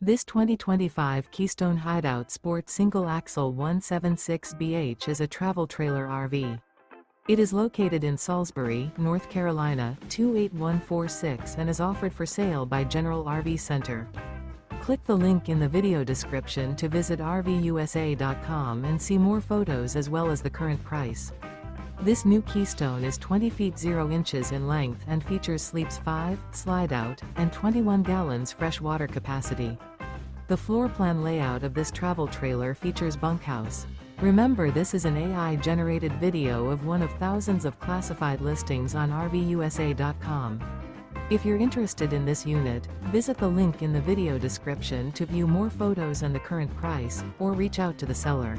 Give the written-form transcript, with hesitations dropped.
This 2025 Keystone Hideout Sport Single-Axle 176BH is a travel trailer RV. It is located in Salisbury, North Carolina, 28146 and is offered for sale by General RV Center. Click the link in the video description to visit RVUSA.com and see more photos as well as the current price. This new Keystone is 20 feet 0 inches in length and features sleeps 5, slide-out, and 21 gallons fresh water capacity. The floor plan layout of this travel trailer features bunkhouse. Remember, this is an AI-generated video of one of thousands of classified listings on RVUSA.com. If you're interested in this unit, visit the link in the video description to view more photos and the current price, or reach out to the seller.